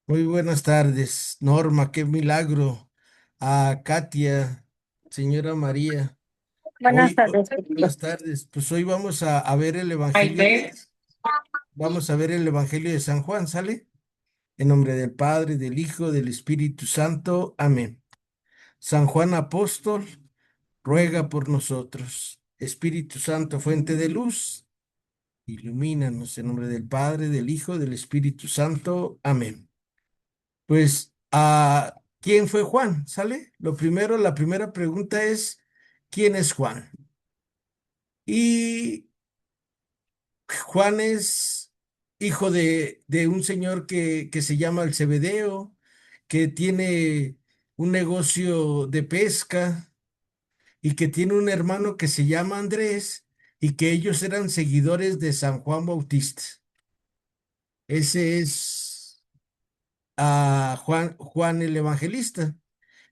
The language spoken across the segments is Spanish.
Muy buenas tardes, Norma, qué milagro. A Katia, señora María. Buenas tardes. Buenas tardes. Pues hoy vamos a ver el Evangelio, vamos a ver el Evangelio de San Juan, ¿sale? En nombre del Padre, del Hijo, del Espíritu Santo. Amén. San Juan Apóstol, ruega por nosotros. Espíritu Santo, fuente de luz, ilumínanos en nombre del Padre, del Hijo, del Espíritu Santo. Amén. Pues, ¿quién fue Juan? ¿Sale? La primera pregunta es, ¿quién es Juan? Y Juan es hijo de un señor que se llama el Zebedeo, que tiene un negocio de pesca y que tiene un hermano que se llama Andrés y que ellos eran seguidores de San Juan Bautista. Ese es Juan el Evangelista.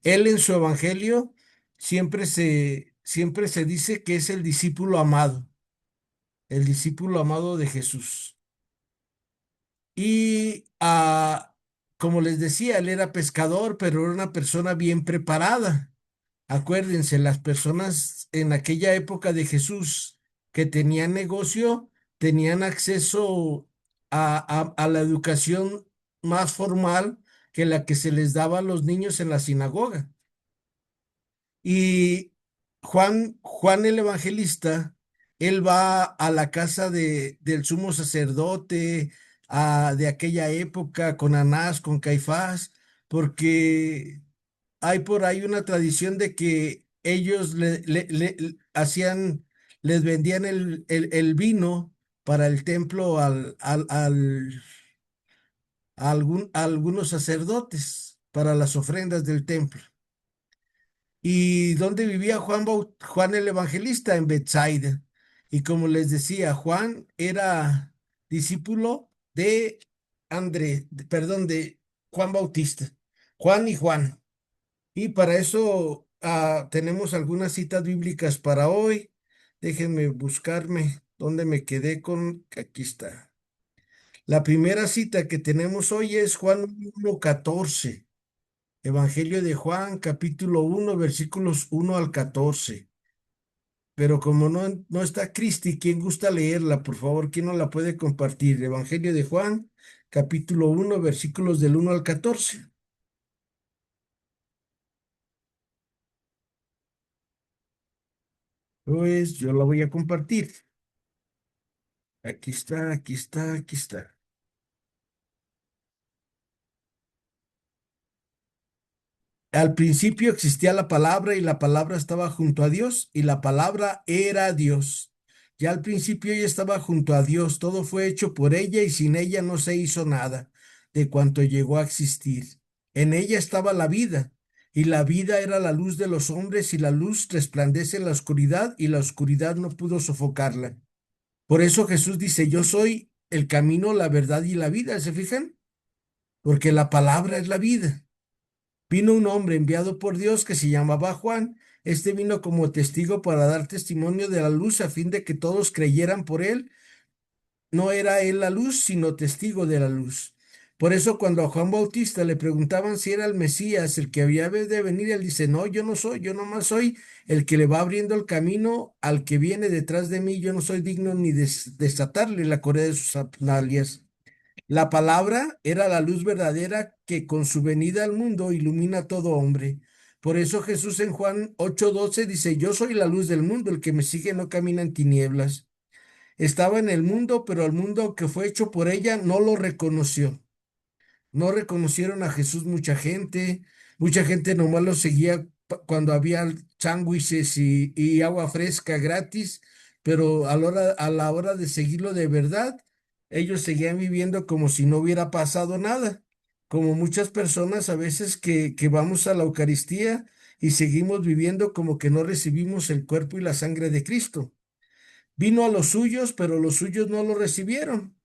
Él en su evangelio siempre se dice que es el discípulo amado de Jesús. Y como les decía, él era pescador, pero era una persona bien preparada. Acuérdense, las personas en aquella época de Jesús que tenían negocio tenían acceso a la educación más formal que la que se les daba a los niños en la sinagoga. Y Juan el Evangelista, él va a la casa del sumo sacerdote de aquella época, con Anás, con Caifás, porque hay por ahí una tradición de que ellos les vendían el vino para el templo a algunos sacerdotes, para las ofrendas del templo. ¿Y dónde vivía Juan el Evangelista? En Bethsaida. Y como les decía, Juan era discípulo de perdón, de Juan Bautista. Juan y Juan. Y para eso tenemos algunas citas bíblicas para hoy. Déjenme buscarme dónde me quedé con. Aquí está. La primera cita que tenemos hoy es Juan 1:14. Evangelio de Juan, capítulo 1, versículos 1 al 14. Pero como no está Cristi, ¿quién gusta leerla? Por favor, ¿quién no la puede compartir? Evangelio de Juan, capítulo 1, versículos del 1 al 14. Pues yo la voy a compartir. Aquí está, aquí está, aquí está. Al principio existía la palabra y la palabra estaba junto a Dios y la palabra era Dios. Ya al principio ella estaba junto a Dios, todo fue hecho por ella y sin ella no se hizo nada de cuanto llegó a existir. En ella estaba la vida y la vida era la luz de los hombres y la luz resplandece en la oscuridad y la oscuridad no pudo sofocarla. Por eso Jesús dice, yo soy el camino, la verdad y la vida, ¿se fijan? Porque la palabra es la vida. Vino un hombre enviado por Dios que se llamaba Juan. Este vino como testigo para dar testimonio de la luz a fin de que todos creyeran por él. No era él la luz, sino testigo de la luz. Por eso cuando a Juan Bautista le preguntaban si era el Mesías, el que había de venir, él dice, no, yo no soy, yo nomás soy el que le va abriendo el camino al que viene detrás de mí. Yo no soy digno ni de desatarle la correa de sus sandalias. La palabra era la luz verdadera que con su venida al mundo ilumina a todo hombre. Por eso Jesús en Juan 8:12 dice, yo soy la luz del mundo, el que me sigue no camina en tinieblas. Estaba en el mundo, pero el mundo que fue hecho por ella no lo reconoció. No reconocieron a Jesús mucha gente nomás lo seguía cuando había sándwiches y agua fresca gratis, pero a la hora de seguirlo de verdad, ellos seguían viviendo como si no hubiera pasado nada, como muchas personas a veces que vamos a la Eucaristía y seguimos viviendo como que no recibimos el cuerpo y la sangre de Cristo. Vino a los suyos, pero los suyos no lo recibieron.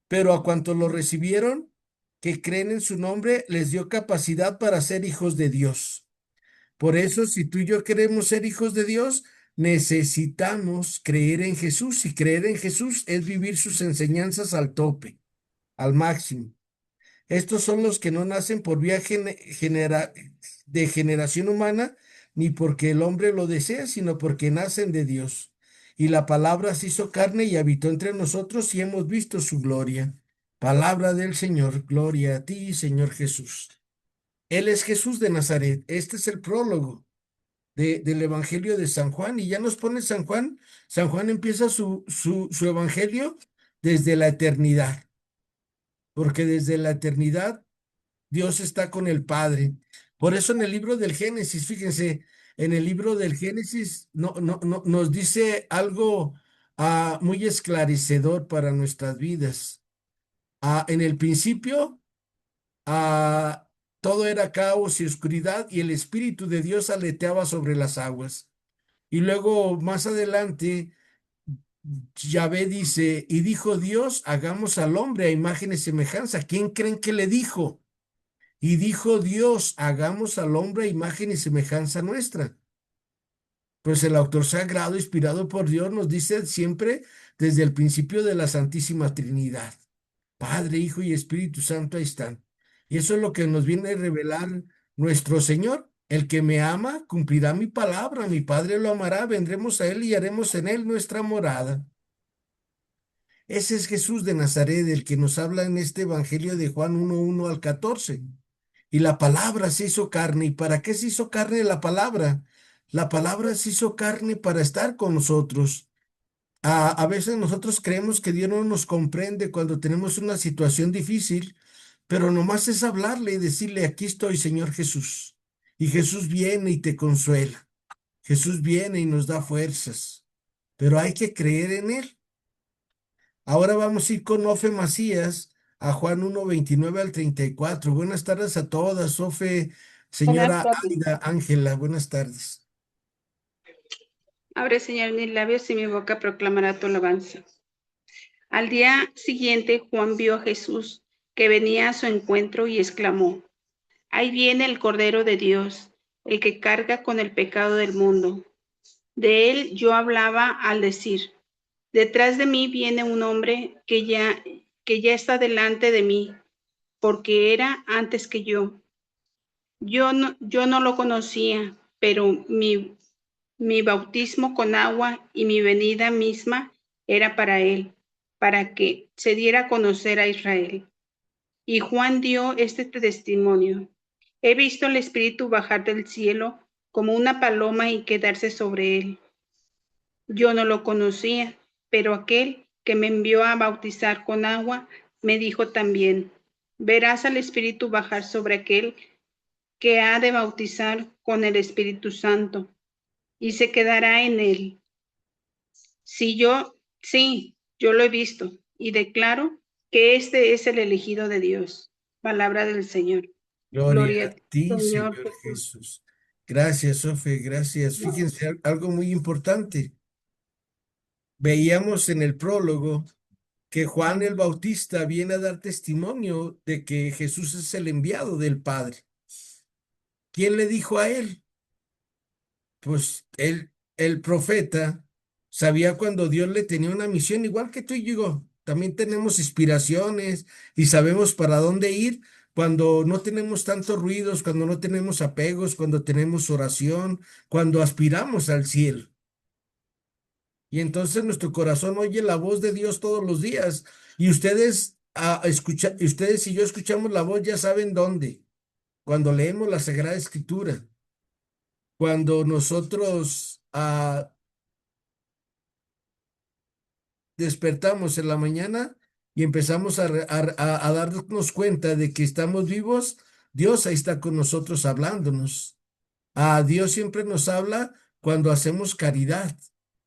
Pero a cuantos lo recibieron, que creen en su nombre, les dio capacidad para ser hijos de Dios. Por eso, si tú y yo queremos ser hijos de Dios, necesitamos creer en Jesús. Y creer en Jesús es vivir sus enseñanzas al tope, al máximo. Estos son los que no nacen por vía de generación humana, ni porque el hombre lo desea, sino porque nacen de Dios. Y la palabra se hizo carne y habitó entre nosotros y hemos visto su gloria. Palabra del Señor, gloria a ti, Señor Jesús. Él es Jesús de Nazaret. Este es el prólogo del Evangelio de San Juan. Y ya nos pone San Juan. San Juan empieza su Evangelio desde la eternidad, porque desde la eternidad Dios está con el Padre. Por eso en el libro del Génesis, fíjense, en el libro del Génesis nos dice algo muy esclarecedor para nuestras vidas. En el principio, ah, todo era caos y oscuridad y el Espíritu de Dios aleteaba sobre las aguas. Y luego, más adelante, Yahvé dice, y dijo Dios, hagamos al hombre a imagen y semejanza. ¿Quién creen que le dijo? Y dijo Dios, hagamos al hombre a imagen y semejanza nuestra. Pues el autor sagrado, inspirado por Dios, nos dice siempre desde el principio de la Santísima Trinidad. Padre, Hijo y Espíritu Santo, ahí están. Y eso es lo que nos viene a revelar nuestro Señor. El que me ama cumplirá mi palabra, mi Padre lo amará, vendremos a Él y haremos en Él nuestra morada. Ese es Jesús de Nazaret, el que nos habla en este Evangelio de Juan 1:1 al 14. Y la palabra se hizo carne. ¿Y para qué se hizo carne la palabra? La palabra se hizo carne para estar con nosotros. A veces nosotros creemos que Dios no nos comprende cuando tenemos una situación difícil, pero nomás es hablarle y decirle, aquí estoy, Señor Jesús. Y Jesús viene y te consuela. Jesús viene y nos da fuerzas, pero hay que creer en Él. Ahora vamos a ir con Ofe Macías a Juan 1:29 al 34. Buenas tardes a todas, Ofe, Buenas señora tardes. Aida, Ángela, buenas tardes. Abre, Señor, mis labios y mi boca proclamará tu alabanza. Al día siguiente, Juan vio a Jesús que venía a su encuentro y exclamó: Ahí viene el Cordero de Dios, el que carga con el pecado del mundo. De él yo hablaba al decir: Detrás de mí viene un hombre que ya está delante de mí, porque era antes que yo. Yo no lo conocía, pero mi bautismo con agua y mi venida misma era para él, para que se diera a conocer a Israel. Y Juan dio este testimonio: He visto al Espíritu bajar del cielo como una paloma y quedarse sobre él. Yo no lo conocía, pero aquel que me envió a bautizar con agua me dijo también: Verás al Espíritu bajar sobre aquel que ha de bautizar con el Espíritu Santo, y se quedará en él. Sí, yo lo he visto y declaro que este es el elegido de Dios. Palabra del Señor. Gloria Gloria a a ti, ti, Señor Señor Jesús. Jesús. Gracias, Ofe, gracias. Fíjense algo muy importante. Veíamos en el prólogo que Juan el Bautista viene a dar testimonio de que Jesús es el enviado del Padre. ¿Quién le dijo a él? Pues el profeta sabía cuando Dios le tenía una misión, igual que tú y yo. También tenemos inspiraciones y sabemos para dónde ir cuando no tenemos tantos ruidos, cuando no tenemos apegos, cuando tenemos oración, cuando aspiramos al cielo. Y entonces nuestro corazón oye la voz de Dios todos los días. Y ustedes y yo escuchamos la voz, ya saben dónde. Cuando leemos la Sagrada Escritura, cuando nosotros despertamos en la mañana y empezamos a darnos cuenta de que estamos vivos, Dios ahí está con nosotros hablándonos. Dios siempre nos habla cuando hacemos caridad.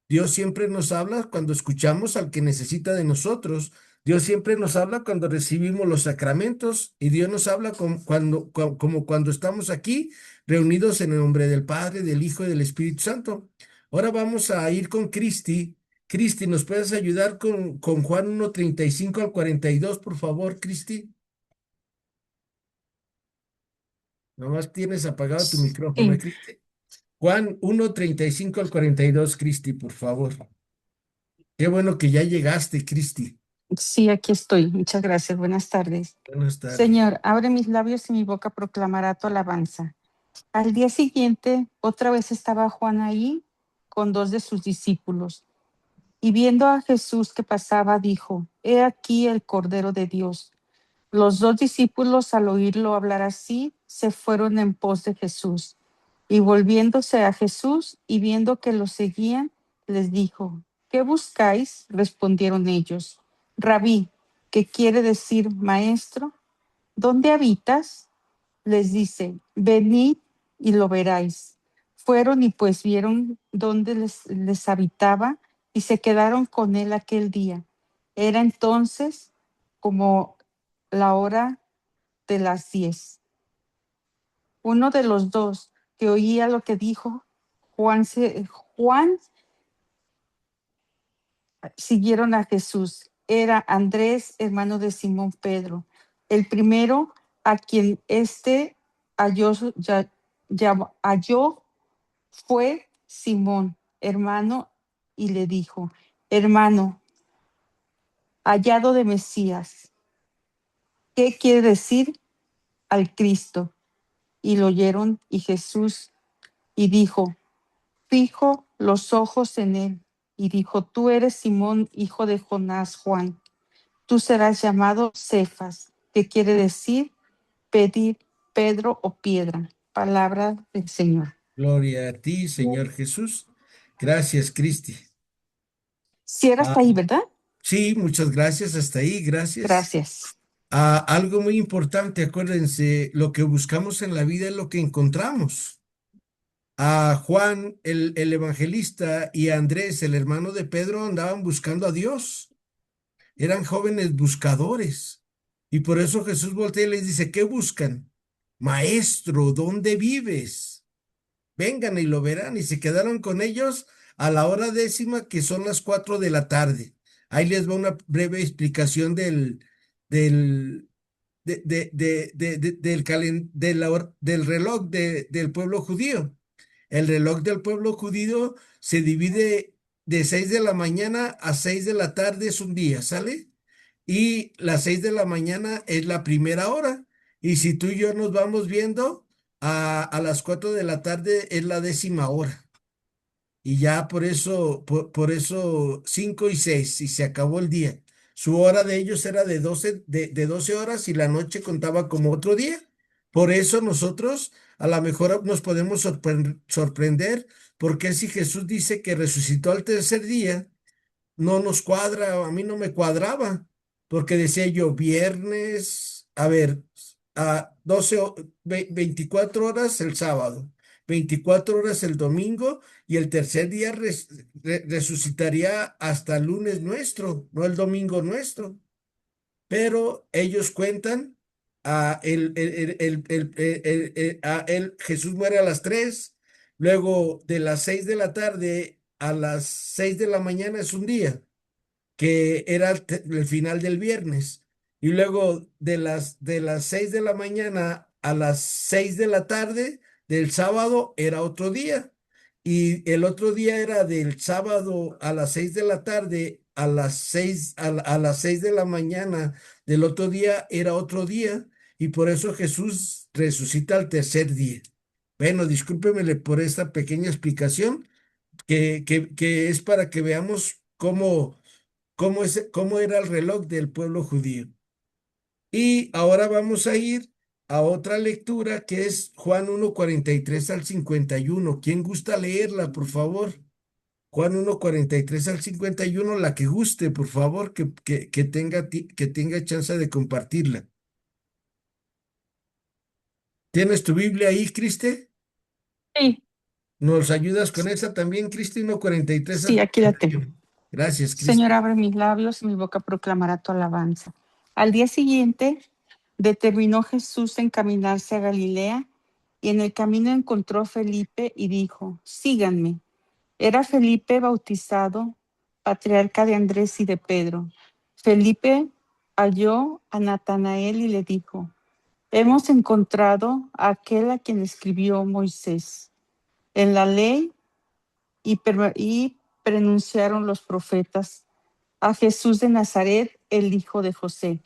Dios siempre nos habla cuando escuchamos al que necesita de nosotros. Dios siempre nos habla cuando recibimos los sacramentos y Dios nos habla como cuando estamos aquí reunidos en el nombre del Padre, del Hijo y del Espíritu Santo. Ahora vamos a ir con Cristi. Cristi, ¿nos puedes ayudar con Juan 1:35 al 42, por favor, Cristi? Nomás tienes apagado tu micrófono, Sí, Cristi. Juan 1:35 al 42, Cristi, por favor. Qué bueno que ya llegaste, Cristi. Sí, aquí estoy. Muchas gracias. Buenas tardes. Buenas tardes. Señor, abre mis labios y mi boca proclamará tu alabanza. Al día siguiente, otra vez estaba Juan ahí con dos de sus discípulos. Y viendo a Jesús que pasaba, dijo, He aquí el Cordero de Dios. Los dos discípulos, al oírlo hablar así, se fueron en pos de Jesús. Y volviéndose a Jesús y viendo que lo seguían, les dijo, ¿qué buscáis? Respondieron ellos. Rabí, que quiere decir maestro, ¿dónde habitas? Les dice, venid y lo veráis. Fueron y pues vieron dónde les habitaba y se quedaron con él aquel día. Era entonces como la hora de las 10. Uno de los dos que oía lo que dijo Juan siguieron a Jesús. Era Andrés, hermano de Simón Pedro. El primero a quien halló, halló fue Simón, hermano, y le dijo, hermano, hallado de Mesías, ¿qué quiere decir al Cristo? Y lo oyeron y Jesús y dijo, fijo los ojos en él y dijo, tú eres Simón, hijo de Jonás, Juan. Tú serás llamado Cefas, que quiere decir pedir Pedro o piedra. Palabra del Señor. Gloria a ti, Señor Jesús. Gracias, Cristi. Si era Ah, hasta ahí, ¿verdad? sí, muchas gracias. Hasta ahí, gracias. Gracias. Algo muy importante, acuérdense, lo que buscamos en la vida es lo que encontramos. A Juan, el evangelista, y a Andrés, el hermano de Pedro, andaban buscando a Dios. Eran jóvenes buscadores. Y por eso Jesús voltea y les dice, ¿qué buscan? Maestro, ¿dónde vives? Vengan y lo verán. Y se quedaron con ellos a la hora décima, que son las 4 de la tarde. Ahí les va una breve explicación del, del reloj del pueblo judío. El reloj del pueblo judío se divide de 6 de la mañana a 6 de la tarde, es un día, ¿sale? Y las 6 de la mañana es la primera hora. Y si tú y yo nos vamos viendo, a las 4 de la tarde es la 10ª hora. Y ya por eso 5 y 6 y se acabó el día. Su hora de ellos era de 12 horas y la noche contaba como otro día. Por eso nosotros a lo mejor nos podemos sorprender, porque si Jesús dice que resucitó al tercer día, no nos cuadra, a mí no me cuadraba, porque decía yo, viernes, a ver, a 24 horas el sábado, 24 horas el domingo, y el tercer día resucitaría hasta el lunes nuestro, no el domingo nuestro. Pero ellos cuentan, Jesús muere a las 3, luego de las 6 de la tarde a las 6 de la mañana es un día, que era el final del viernes. Y luego de las 6 de la mañana a las 6 de la tarde del sábado era otro día. Y el otro día era del sábado a las 6 de la tarde a las 6 de la mañana del otro día era otro día. Y por eso Jesús resucita al tercer día. Bueno, discúlpemele por esta pequeña explicación que es para que veamos cómo era el reloj del pueblo judío. Y ahora vamos a ir a otra lectura, que es Juan 1:43 al 51. ¿Quién gusta leerla, por favor? Juan 1:43 al 51, la que guste, por favor, que tenga chance de compartirla. ¿Tienes tu Biblia ahí, Criste? Sí, ¿Nos ayudas con esa también, Cristi? 1:43 al sí, aquí la tengo. 51. Gracias, Señor, Cristi. abre mis labios y mi boca proclamará tu alabanza. Al día siguiente, determinó Jesús encaminarse a Galilea y en el camino encontró a Felipe y dijo, síganme. Era Felipe bautizado, patriarca de Andrés y de Pedro. Felipe halló a Natanael y le dijo, hemos encontrado a aquel a quien escribió Moisés en la ley y pronunciaron los profetas, a Jesús de Nazaret, el hijo de José?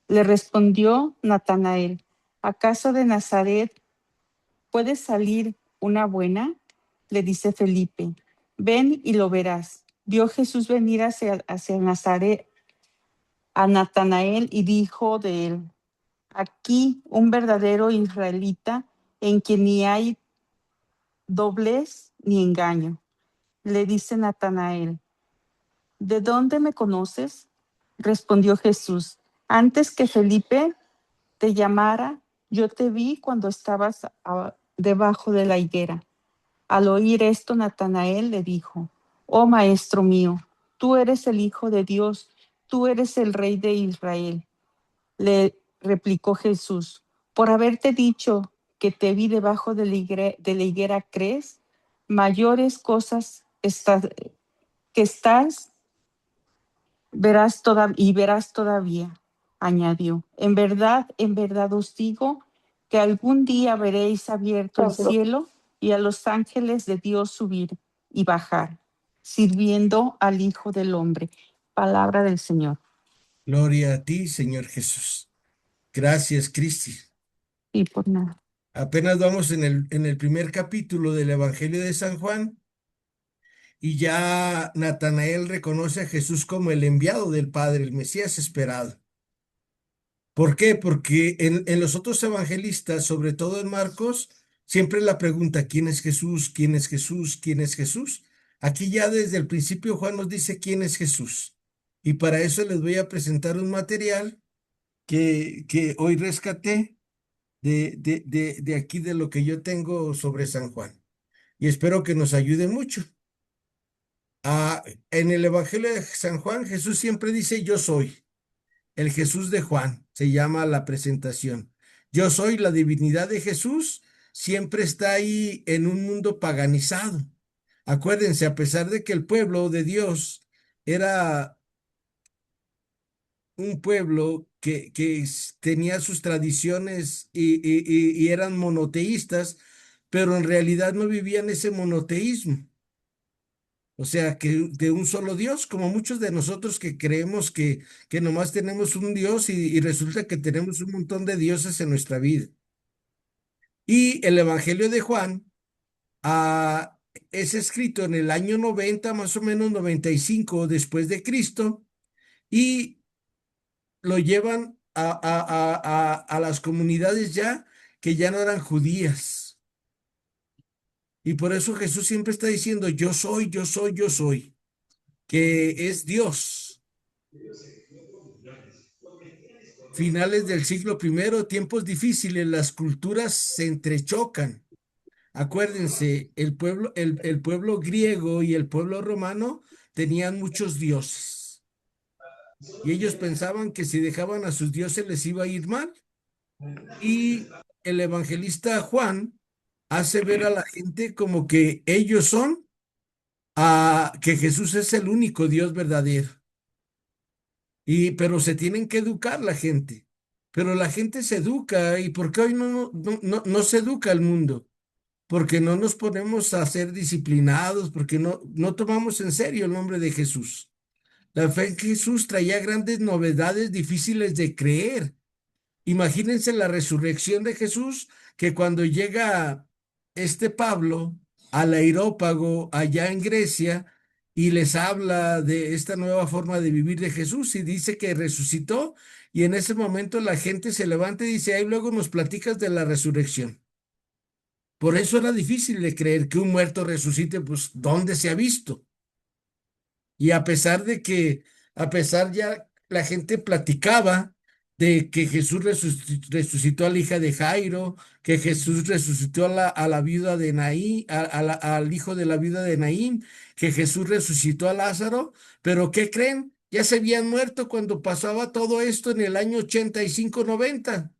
Le respondió Natanael, ¿acaso de Nazaret puede salir una buena? Le dice Felipe, ven y lo verás. Vio Jesús venir hacia Nazaret a Natanael y dijo de él, aquí un verdadero israelita en quien ni hay doblez ni engaño. Le dice Natanael, ¿de dónde me conoces? Respondió Jesús, antes que Felipe te llamara, yo te vi cuando estabas debajo de la higuera. Al oír esto, Natanael le dijo, oh maestro mío, tú eres el Hijo de Dios, tú eres el Rey de Israel. Le replicó Jesús, por haberte dicho que te vi debajo de la higuera, ¿crees? Mayores cosas que estás verás todavía, añadió. En verdad os digo que algún día veréis abierto el cielo y a los ángeles de Dios subir y bajar, sirviendo al Hijo del Hombre. Palabra del Señor. Gloria a ti, Señor Jesús. Gracias, Cristi. Y por nada. Apenas vamos en el primer capítulo del Evangelio de San Juan y ya Natanael reconoce a Jesús como el enviado del Padre, el Mesías esperado. ¿Por qué? Porque en los otros evangelistas, sobre todo en Marcos, siempre la pregunta, ¿quién es Jesús? ¿Quién es Jesús? ¿Quién es Jesús? Aquí ya desde el principio Juan nos dice quién es Jesús. Y para eso les voy a presentar un material que hoy rescaté de aquí de lo que yo tengo sobre San Juan. Y espero que nos ayude mucho. En el Evangelio de San Juan, Jesús siempre dice, yo soy. El Jesús de Juan se llama la presentación. Yo soy la divinidad de Jesús, siempre está ahí en un mundo paganizado. Acuérdense, a pesar de que el pueblo de Dios era un pueblo que tenía sus tradiciones y eran monoteístas, pero en realidad no vivían ese monoteísmo. O sea, que de un solo Dios, como muchos de nosotros que creemos que nomás tenemos un Dios y resulta que tenemos un montón de dioses en nuestra vida. Y el Evangelio de Juan es escrito en el año 90, más o menos 95 después de Cristo, y lo llevan a las comunidades ya que ya no eran judías. Y por eso Jesús siempre está diciendo, yo soy, yo soy, yo soy, que es Dios. Finales del siglo I, tiempos difíciles, las culturas se entrechocan. Acuérdense, el pueblo griego y el pueblo romano tenían muchos dioses. Y ellos pensaban que si dejaban a sus dioses les iba a ir mal. Y el evangelista Juan hace ver a la gente como que ellos son, que Jesús es el único Dios verdadero. Pero se tienen que educar la gente. Pero la gente se educa. ¿Y por qué hoy no se educa el mundo? Porque no nos ponemos a ser disciplinados, porque no tomamos en serio el nombre de Jesús. La fe en Jesús traía grandes novedades difíciles de creer. Imagínense la resurrección de Jesús, que cuando llega este Pablo al Areópago allá en Grecia y les habla de esta nueva forma de vivir de Jesús y dice que resucitó, y en ese momento la gente se levanta y dice, ahí luego nos platicas de la resurrección. Por eso era difícil de creer que un muerto resucite, pues ¿dónde se ha visto? Y a pesar ya la gente platicaba de que Jesús resucitó a la hija de Jairo, que Jesús resucitó a la viuda de Naín, al hijo de la viuda de Naín, que Jesús resucitó a Lázaro, pero ¿qué creen? Ya se habían muerto cuando pasaba todo esto en el año 85-90.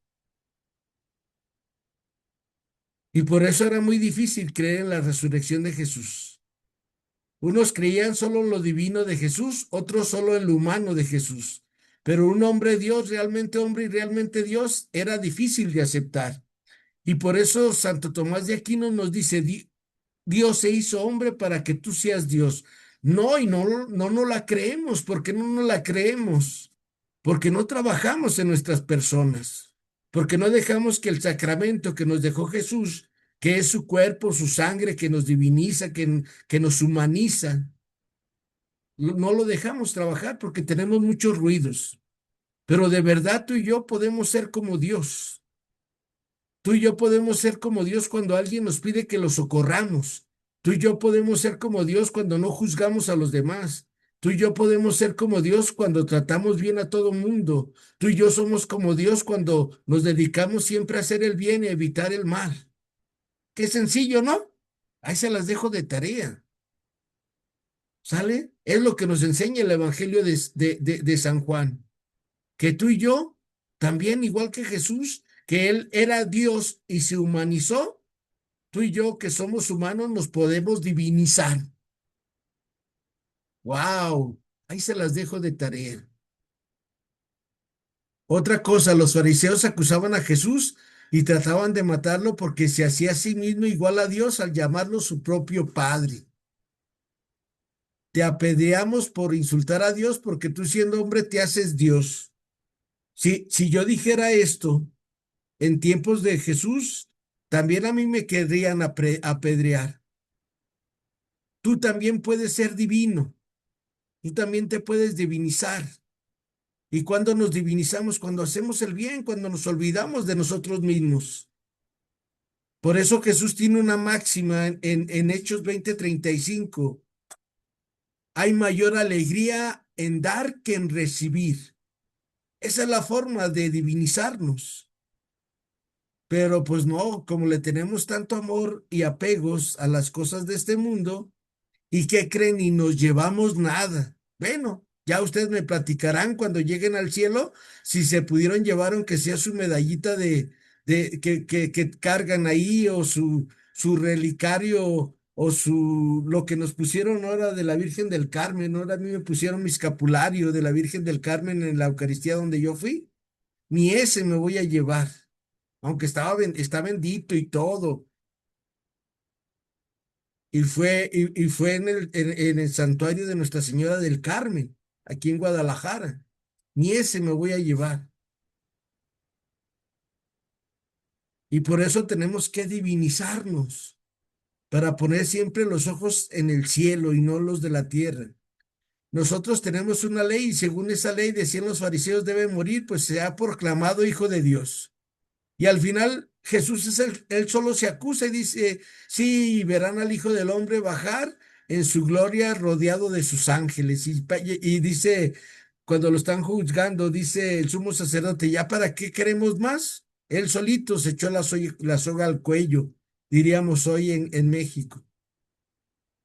Y por eso era muy difícil creer en la resurrección de Jesús. Unos creían solo en lo divino de Jesús, otros solo en lo humano de Jesús. Pero un hombre Dios, realmente hombre y realmente Dios, era difícil de aceptar. Y por eso Santo Tomás de Aquino nos dice, Dios se hizo hombre para que tú seas Dios. No, y no la creemos. ¿Por qué no nos la creemos? Porque no trabajamos en nuestras personas, porque no dejamos que el sacramento que nos dejó Jesús, que es su cuerpo, su sangre, que nos diviniza, que nos humaniza, no lo dejamos trabajar porque tenemos muchos ruidos. Pero de verdad tú y yo podemos ser como Dios. Tú y yo podemos ser como Dios cuando alguien nos pide que lo socorramos. Tú y yo podemos ser como Dios cuando no juzgamos a los demás. Tú y yo podemos ser como Dios cuando tratamos bien a todo mundo. Tú y yo somos como Dios cuando nos dedicamos siempre a hacer el bien y evitar el mal. Qué sencillo, ¿no? Ahí se las dejo de tarea. ¿Sale? Es lo que nos enseña el Evangelio de San Juan. Que tú y yo, también igual que Jesús, que Él era Dios y se humanizó, tú y yo que somos humanos nos podemos divinizar. ¡Wow! Ahí se las dejo de tarea. Otra cosa, los fariseos acusaban a Jesús y trataban de matarlo porque se hacía a sí mismo igual a Dios al llamarlo su propio Padre. Te apedreamos por insultar a Dios porque tú siendo hombre te haces Dios. Si yo dijera esto en tiempos de Jesús, también a mí me querrían apedrear. Tú también puedes ser divino. Tú también te puedes divinizar. ¿Y cuando nos divinizamos? Cuando hacemos el bien, cuando nos olvidamos de nosotros mismos. Por eso Jesús tiene una máxima en Hechos 20:35. Hay mayor alegría en dar que en recibir. Esa es la forma de divinizarnos. Pero pues no, como le tenemos tanto amor y apegos a las cosas de este mundo, ¿y qué creen? Y nos llevamos nada. Bueno, ya ustedes me platicarán cuando lleguen al cielo si se pudieron llevar aunque sea su medallita que cargan ahí o su relicario o lo que nos pusieron ahora de la Virgen del Carmen. Ahora a mí me pusieron mi escapulario de la Virgen del Carmen en la Eucaristía donde yo fui. Ni ese me voy a llevar, aunque está bendito y todo. Y fue en el santuario de Nuestra Señora del Carmen, aquí en Guadalajara. Ni ese me voy a llevar. Y por eso tenemos que divinizarnos, para poner siempre los ojos en el cielo y no los de la tierra. Nosotros tenemos una ley y según esa ley decían los fariseos debe morir, pues se ha proclamado hijo de Dios. Y al final Jesús él solo se acusa y dice, sí, verán al Hijo del Hombre bajar en su gloria rodeado de sus ángeles. Y dice, cuando lo están juzgando, dice el sumo sacerdote, ¿ya para qué queremos más? Él solito se echó la soga al cuello, diríamos hoy en México.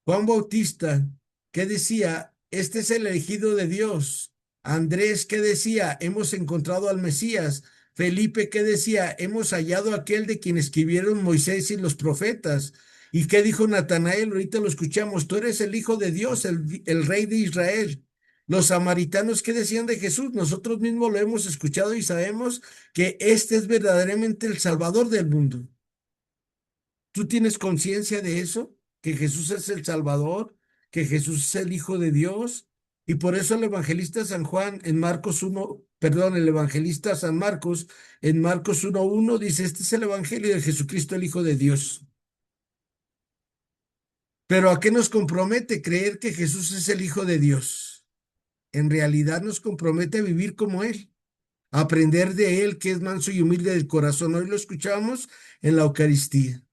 Juan Bautista, ¿qué decía? Este es el elegido de Dios. Andrés, ¿qué decía? Hemos encontrado al Mesías. Felipe, ¿qué decía? Hemos hallado a aquel de quien escribieron Moisés y los profetas. ¿Y qué dijo Natanael? Ahorita lo escuchamos. Tú eres el Hijo de Dios, el Rey de Israel. Los samaritanos, ¿qué decían de Jesús? Nosotros mismos lo hemos escuchado y sabemos que este es verdaderamente el Salvador del mundo. ¿Tú tienes conciencia de eso? Que Jesús es el Salvador, que Jesús es el Hijo de Dios. Y por eso el evangelista San Juan en Marcos 1, perdón, el evangelista San Marcos en Marcos 1:1 dice, este es el evangelio de Jesucristo, el Hijo de Dios. Pero ¿a qué nos compromete creer que Jesús es el Hijo de Dios? En realidad nos compromete a vivir como Él, a aprender de Él, que es manso y humilde del corazón. Hoy lo escuchamos en la Eucaristía.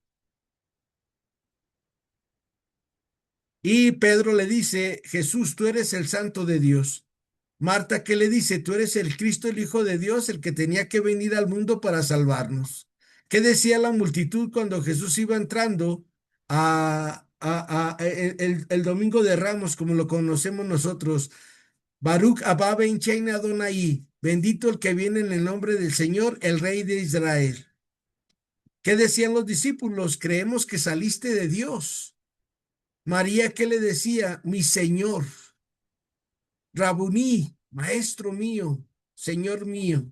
Y Pedro le dice, Jesús, tú eres el Santo de Dios. Marta, ¿qué le dice? Tú eres el Cristo, el Hijo de Dios, el que tenía que venir al mundo para salvarnos. ¿Qué decía la multitud cuando Jesús iba entrando el domingo de Ramos, como lo conocemos nosotros? Baruch Abba Ben Shein Adonai, bendito el que viene en el nombre del Señor, el Rey de Israel. ¿Qué decían los discípulos? Creemos que saliste de Dios. María, ¿qué le decía? Mi Señor. Rabuní, maestro mío, Señor mío.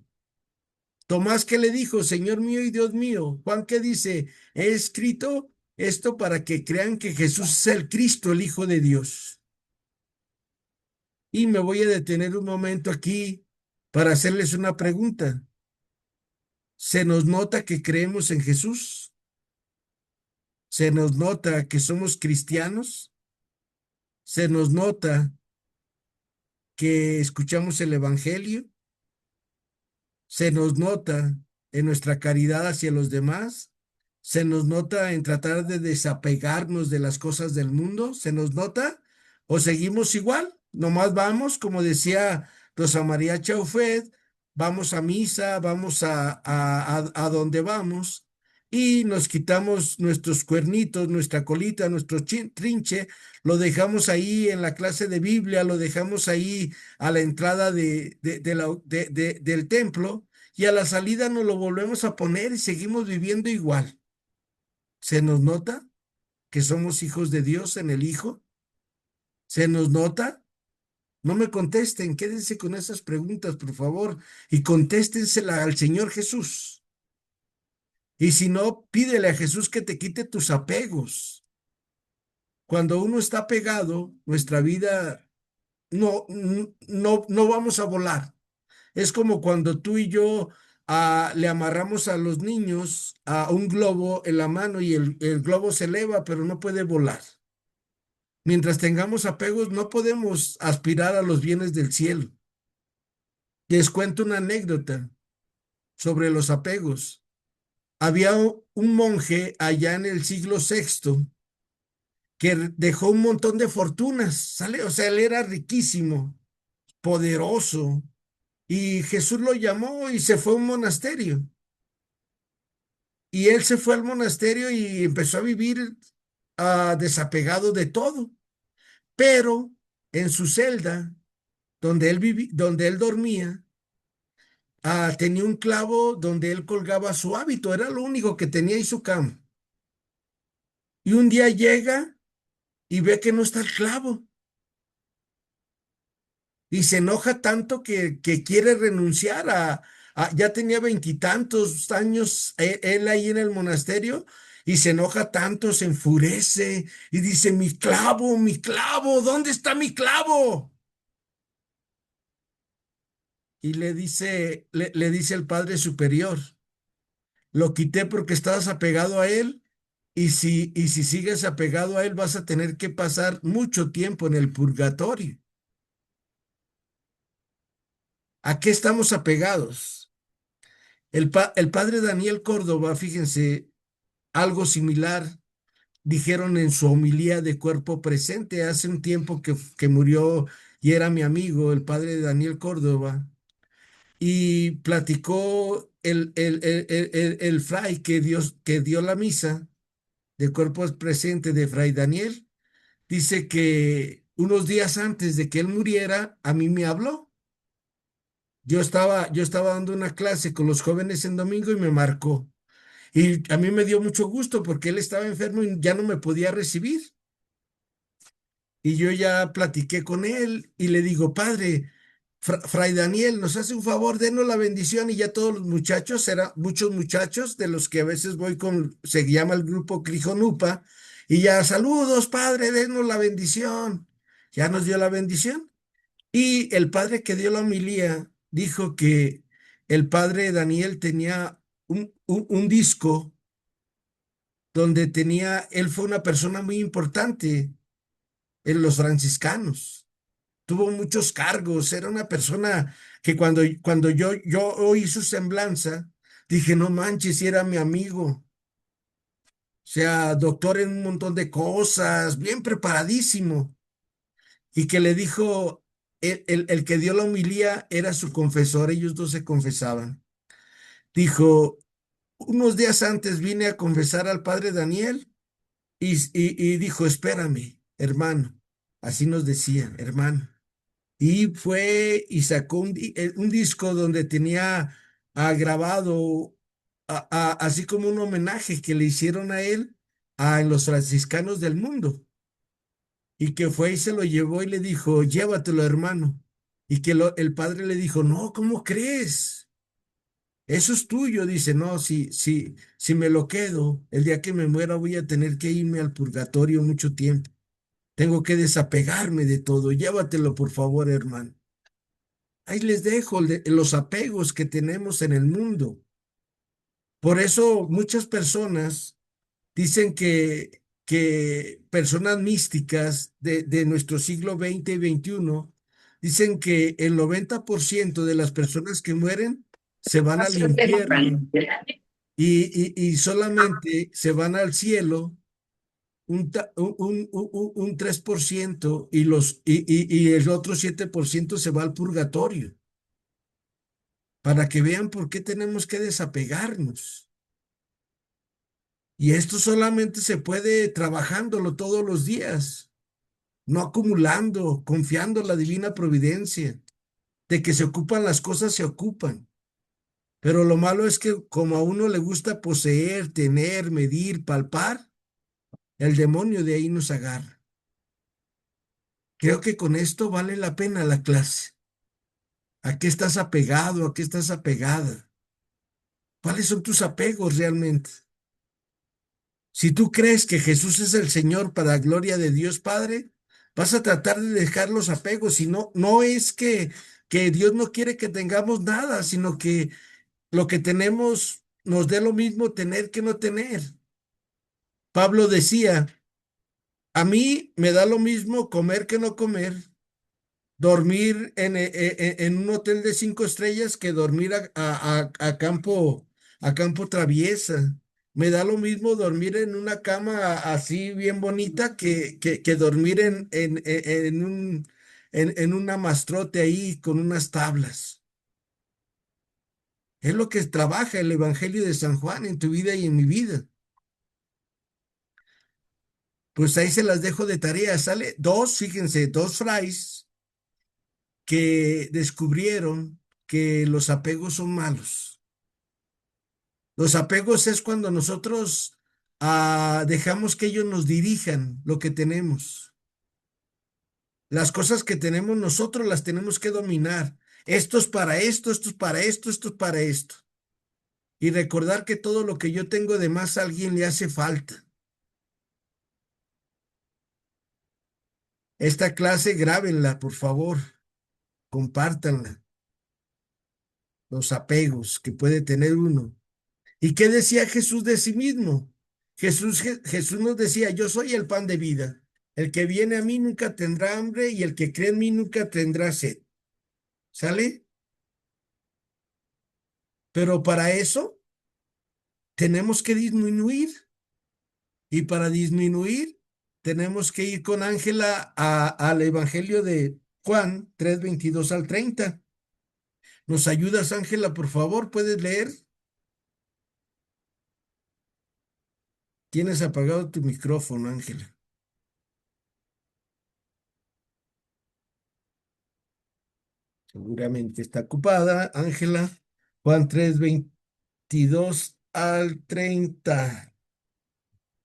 Tomás, ¿qué le dijo? Señor mío y Dios mío. Juan, ¿qué dice? He escrito esto para que crean que Jesús es el Cristo, el Hijo de Dios. Y me voy a detener un momento aquí para hacerles una pregunta. ¿Se nos nota que creemos en Jesús? ¿Se nos nota que somos cristianos? ¿Se nos nota que escuchamos el Evangelio? ¿Se nos nota en nuestra caridad hacia los demás? ¿Se nos nota en tratar de desapegarnos de las cosas del mundo? ¿Se nos nota? ¿O seguimos igual? Nomás vamos, como decía Rosa María Chaufet, vamos a misa, vamos a donde vamos y nos quitamos nuestros cuernitos, nuestra colita, nuestro trinche, lo dejamos ahí en la clase de Biblia, lo dejamos ahí a la entrada del templo y a la salida nos lo volvemos a poner y seguimos viviendo igual. ¿Se nos nota que somos hijos de Dios en el Hijo? ¿Se nos nota? No me contesten, quédense con esas preguntas, por favor, y contéstensela al Señor Jesús. Y si no, pídele a Jesús que te quite tus apegos. Cuando uno está pegado, nuestra vida no vamos a volar. Es como cuando tú y yo le amarramos a los niños a un globo en la mano y el globo se eleva, pero no puede volar. Mientras tengamos apegos, no podemos aspirar a los bienes del cielo. Les cuento una anécdota sobre los apegos. Había un monje allá en el siglo sexto que dejó un montón de fortunas, ¿sale? O sea, él era riquísimo, poderoso, y Jesús lo llamó y se fue a un monasterio. Y él se fue al monasterio y empezó a vivir desapegado de todo. Pero en su celda, donde él dormía, tenía un clavo donde él colgaba su hábito. Era lo único que tenía y su cama. Y un día llega y ve que no está el clavo. Y se enoja tanto que quiere renunciar ya tenía veintitantos años él ahí en el monasterio y se enoja tanto, se enfurece y dice, mi clavo, ¿dónde está mi clavo? Y le dice el Padre Superior, lo quité porque estabas apegado a él y si sigues apegado a él vas a tener que pasar mucho tiempo en el purgatorio. ¿A qué estamos apegados? El padre Daniel Córdoba, fíjense, algo similar dijeron en su homilía de cuerpo presente hace un tiempo que murió y era mi amigo, el padre Daniel Córdoba, y platicó el fray que dio la misa de cuerpo presente de fray Daniel, dice que unos días antes de que él muriera, a mí me habló. Yo estaba dando una clase con los jóvenes en domingo y me marcó. Y a mí me dio mucho gusto porque él estaba enfermo y ya no me podía recibir. Y yo ya platiqué con él y le digo, padre, Fray Daniel, nos hace un favor, denos la bendición. Y ya todos los muchachos, eran muchos muchachos de los que a veces voy con, se llama el grupo Crijonupa, y ya, saludos, padre, denos la bendición. Ya nos dio la bendición. Y el padre que dio la homilía dijo que el padre Daniel tenía un disco donde él fue una persona muy importante en los franciscanos. Tuvo muchos cargos, era una persona que cuando yo oí su semblanza, dije, no manches, si era mi amigo. O sea, doctor en un montón de cosas, bien preparadísimo. Y que le dijo, el que dio la homilía era su confesor, ellos dos se confesaban. Dijo, unos días antes vine a confesar al padre Daniel y dijo, espérame, hermano. Así nos decía, hermano. Y fue y sacó un disco donde tenía grabado así como un homenaje que le hicieron a él a los franciscanos del mundo. Y que fue y se lo llevó y le dijo, llévatelo, hermano. Y que el padre le dijo, no, ¿cómo crees? Eso es tuyo. Dice, no, si me lo quedo, el día que me muera voy a tener que irme al purgatorio mucho tiempo. Tengo que desapegarme de todo. Llévatelo, por favor, hermano. Ahí les dejo los apegos que tenemos en el mundo. Por eso muchas personas dicen que personas místicas de nuestro siglo XX y XXI dicen que el 90% de las personas que mueren se van al infierno y solamente se van al cielo un 3% y el otro 7% se va al purgatorio, para que vean por qué tenemos que desapegarnos. Y esto solamente se puede trabajándolo todos los días, no acumulando, confiando en la divina providencia, de que se ocupan las cosas, se ocupan. Pero lo malo es que como a uno le gusta poseer, tener, medir, palpar, el demonio de ahí nos agarra. Creo que con esto vale la pena la clase. ¿A qué estás apegado? ¿A qué estás apegada? ¿Cuáles son tus apegos realmente? Si tú crees que Jesús es el Señor para gloria de Dios Padre, vas a tratar de dejar los apegos. Y no, no es que Dios no quiere que tengamos nada, sino que lo que tenemos nos dé lo mismo tener que no tener. Pablo decía, a mí me da lo mismo comer que no comer, dormir en un hotel de 5 estrellas que dormir a campo traviesa. Me da lo mismo dormir en una cama así bien bonita que dormir en un amastrote ahí con unas tablas. Es lo que trabaja el Evangelio de San Juan en tu vida y en mi vida. Pues ahí se las dejo de tarea. Sale dos, fíjense, dos frases que descubrieron que los apegos son malos. Los apegos es cuando nosotros dejamos que ellos nos dirijan lo que tenemos. Las cosas que tenemos nosotros las tenemos que dominar. Esto es para esto, esto es para esto, esto es para esto. Y recordar que todo lo que yo tengo de más a alguien le hace falta. Esta clase grábenla, por favor, compártanla. Los apegos que puede tener uno. ¿Y qué decía Jesús de sí mismo? Jesús nos decía, yo soy el pan de vida. El que viene a mí nunca tendrá hambre y el que cree en mí nunca tendrá sed. ¿Sale? Pero para eso tenemos que disminuir. Y para disminuir tenemos que ir con Ángela al Evangelio de Juan 3:22 al 30. ¿Nos ayudas, Ángela, por favor? ¿Puedes leer? Tienes apagado tu micrófono, Ángela. Seguramente está ocupada, Ángela. Juan 3:22 al 30.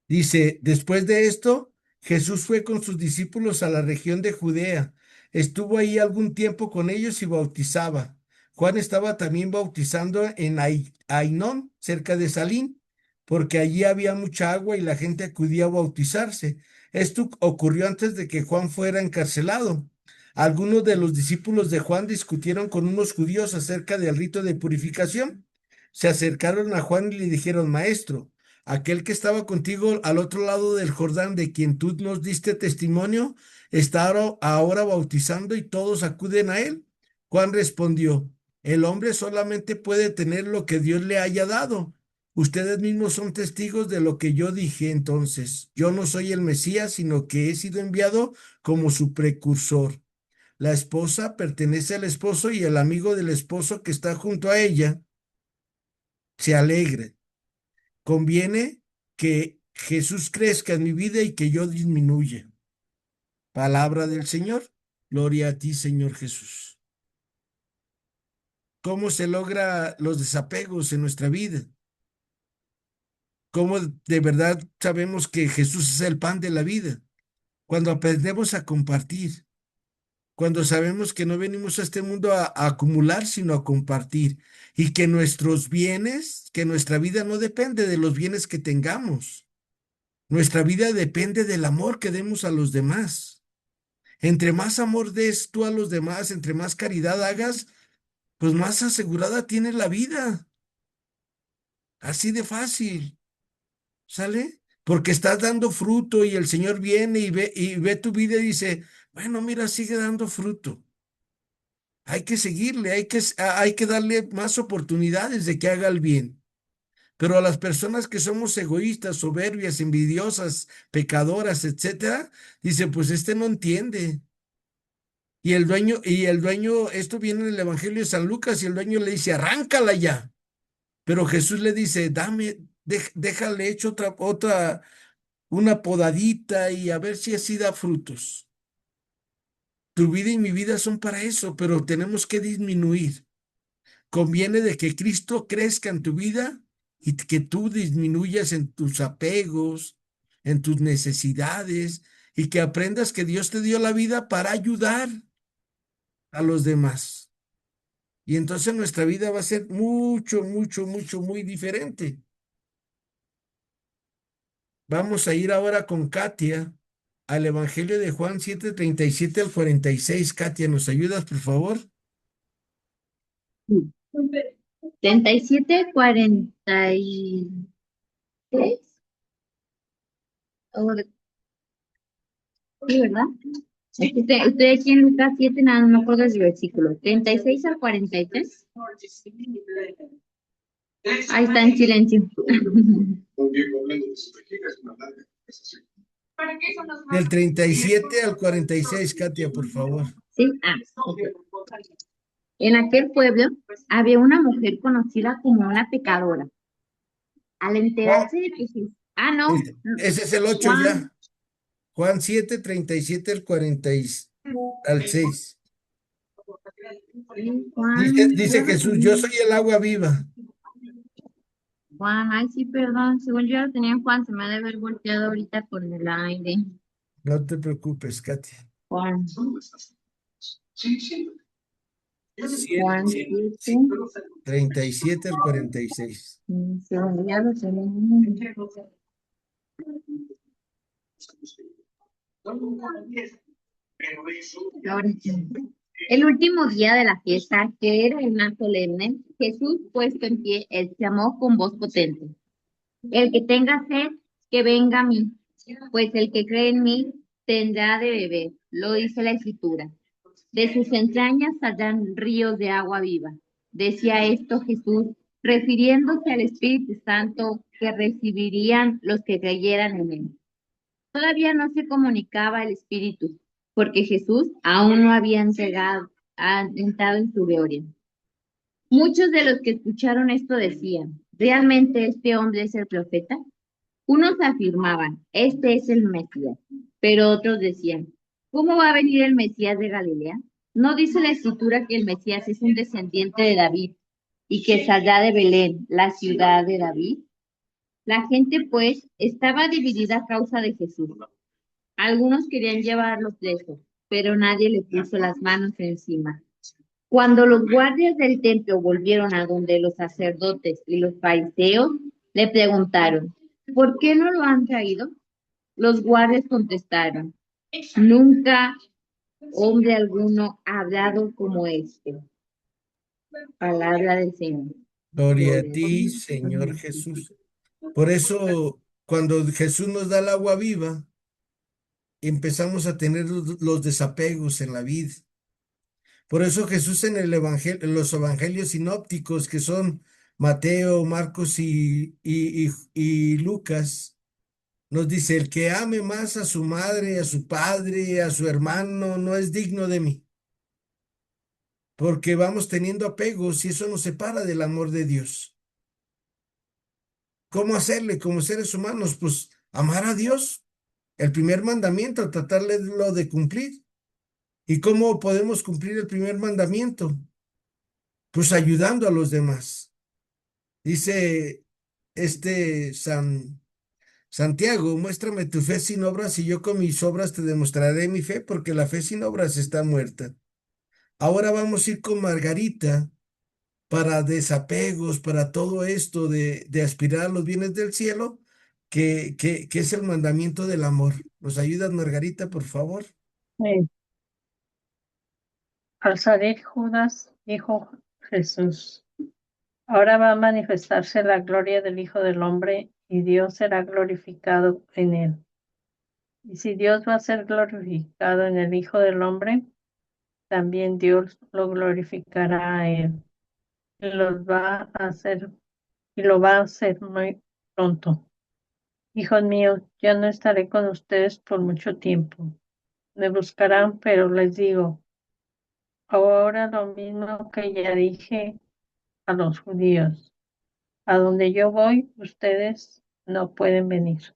Dice, después de esto, Jesús fue con sus discípulos a la región de Judea. Estuvo ahí algún tiempo con ellos y bautizaba. Juan estaba también bautizando en Ainón, cerca de Salín, porque allí había mucha agua y la gente acudía a bautizarse. Esto ocurrió antes de que Juan fuera encarcelado. Algunos de los discípulos de Juan discutieron con unos judíos acerca del rito de purificación. Se acercaron a Juan y le dijeron, Maestro, aquel que estaba contigo al otro lado del Jordán, de quien tú nos diste testimonio, está ahora bautizando y todos acuden a él. Juan respondió, el hombre solamente puede tener lo que Dios le haya dado. Ustedes mismos son testigos de lo que yo dije entonces. Yo no soy el Mesías, sino que he sido enviado como su precursor. La esposa pertenece al esposo y el amigo del esposo que está junto a ella se alegra. Conviene que Jesús crezca en mi vida y que yo disminuya. Palabra del Señor. Gloria a ti, Señor Jesús. ¿Cómo se logra los desapegos en nuestra vida? ¿Cómo de verdad sabemos que Jesús es el pan de la vida? Cuando aprendemos a compartir, cuando sabemos que no venimos a este mundo a acumular, sino a compartir, y que nuestros bienes, que nuestra vida no depende de los bienes que tengamos. Nuestra vida depende del amor que demos a los demás. Entre más amor des tú a los demás, entre más caridad hagas, pues más asegurada tienes la vida. Así de fácil, ¿sale? Porque estás dando fruto y el Señor viene y ve tu vida y dice, bueno, mira, sigue dando fruto. Hay que seguirle, hay que darle más oportunidades de que haga el bien. Pero a las personas que somos egoístas, soberbias, envidiosas, pecadoras, etcétera, dice, pues este no entiende. Y el dueño, esto viene en el Evangelio de San Lucas, y el dueño le dice, arráncala ya. Pero Jesús le dice, déjale hecho una podadita y a ver si así da frutos. Tu vida y mi vida son para eso, pero tenemos que disminuir. Conviene de que Cristo crezca en tu vida y que tú disminuyas en tus apegos, en tus necesidades, y que aprendas que Dios te dio la vida para ayudar a los demás. Y entonces nuestra vida va a ser mucho, mucho, mucho, muy diferente. Vamos a ir ahora con Katia al Evangelio de Juan 7:37 al 46. Katia, ¿nos ayudas, por favor? Sí. 37, 43. Sí, ¿verdad? Es que estoy aquí en Lucas 7, nada, no me acuerdo del versículo. 36 al 43. Ahí está en silencio. Del 37 al 46, Katia, por favor. Sí, ok. En aquel pueblo había una mujer conocida como una pecadora. Al enterarse de que Jesús... no, Ese es el 8 Juan, ya. Juan 7:37 al 40 al 6. Juan, Dice Jesús, yo soy el agua viva. Juan, ay, sí, perdón, según yo lo tenía en Juan, se me ha de haber volteado ahorita por el aire. No te preocupes, Katia. Juan, Juan 7, 37 al 46. según ya lo tenía. Ahora sí. El último día de la fiesta, que era una solemne, Jesús puesto en pie, exclamó con voz potente: El que tenga sed, que venga a mí, pues el que cree en mí tendrá de beber, lo dice la Escritura. De sus entrañas saldrán ríos de agua viva. Decía esto Jesús, refiriéndose al Espíritu Santo que recibirían los que creyeran en él. Todavía no se comunicaba el Espíritu, porque Jesús aún no había entrado en su gloria. Muchos de los que escucharon esto decían: ¿realmente este hombre es el profeta? Unos afirmaban: este es el Mesías, pero otros decían: ¿cómo va a venir el Mesías de Galilea? ¿No dice la Escritura que el Mesías es un descendiente de David y que saldrá de Belén, la ciudad de David? La gente, pues, estaba dividida a causa de Jesús. Algunos querían llevarlo preso, pero nadie le puso las manos encima. Cuando los guardias del templo volvieron a donde los sacerdotes y los fariseos, le preguntaron: ¿por qué no lo han traído? Los guardias contestaron: nunca hombre alguno ha hablado como este. Palabra del Señor. Gloria a Gloria a ti, ti, Señor Señor Jesús. Jesús. Por eso, cuando Jesús nos da el agua viva, empezamos a tener los desapegos en la vida. Por eso Jesús en en los evangelios sinópticos, que son Mateo, Marcos y Lucas, nos dice: el que ame más a su madre, a su padre, a su hermano, no es digno de mí. Porque vamos teniendo apegos y eso nos separa del amor de Dios. ¿Cómo hacerle como seres humanos? Pues amar a Dios. El primer mandamiento, tratarle de cumplir. ¿Y cómo podemos cumplir el primer mandamiento? Pues ayudando a los demás. Dice Santiago: muéstrame tu fe sin obras y yo con mis obras te demostraré mi fe, porque la fe sin obras está muerta. Ahora vamos a ir con Margarita para desapegos, para todo esto de aspirar a los bienes del cielo, que es el mandamiento del amor. ¿Nos ayudas, Margarita, por favor? Sí. Al salir Judas, dijo Jesús: Ahora va a manifestarse la gloria del Hijo del Hombre, y Dios será glorificado en él. Y si Dios va a ser glorificado en el Hijo del Hombre, también Dios lo glorificará a él. Y lo va a hacer muy pronto. Hijos míos, ya no estaré con ustedes por mucho tiempo. Me buscarán, pero les digo ahora lo mismo que ya dije a los judíos: a donde yo voy, ustedes no pueden venir.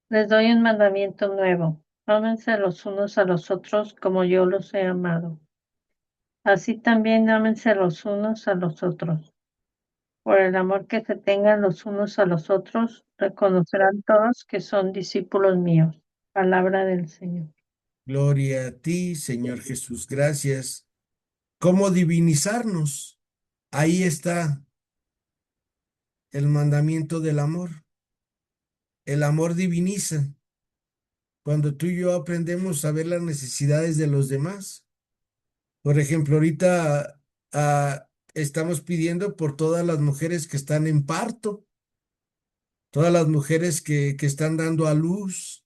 Les doy un mandamiento nuevo: ámense los unos a los otros como yo los he amado. Así también ámense los unos a los otros. Por el amor que se tengan los unos a los otros, reconocerán todos que son discípulos míos. Palabra del Señor. Gloria a ti, Señor Jesús. Gracias. ¿Cómo divinizarnos? Ahí está el mandamiento del amor. El amor diviniza. Cuando tú y yo aprendemos a ver las necesidades de los demás. Por ejemplo, ahorita estamos pidiendo por todas las mujeres que están en parto, todas las mujeres que están dando a luz,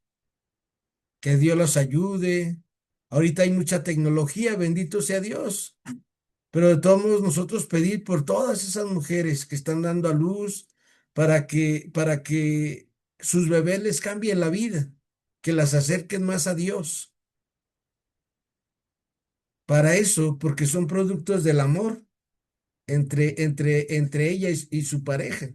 que Dios los ayude. Ahorita hay mucha tecnología, bendito sea Dios. Pero de todos modos nosotros pedir por todas esas mujeres que están dando a luz para que sus bebés les cambien la vida, que las acerquen más a Dios. Para eso, porque son productos del amor entre ella y su pareja.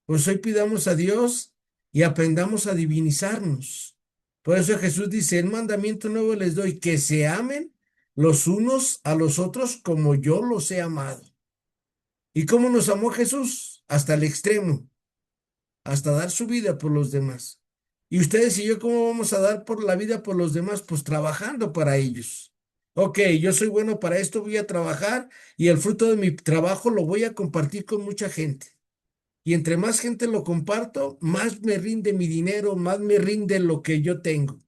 Pues hoy pidamos a Dios y aprendamos a divinizarnos. Por eso Jesús dice: el mandamiento nuevo les doy, que se amen los unos a los otros como yo los he amado. ¿Y cómo nos amó Jesús? Hasta el extremo, hasta dar su vida por los demás. ¿Y ustedes y yo cómo vamos a dar por la vida por los demás? Pues trabajando para ellos. Ok, yo soy bueno para esto, voy a trabajar y el fruto de mi trabajo lo voy a compartir con mucha gente. Y entre más gente lo comparto, más me rinde mi dinero, más me rinde lo que yo tengo.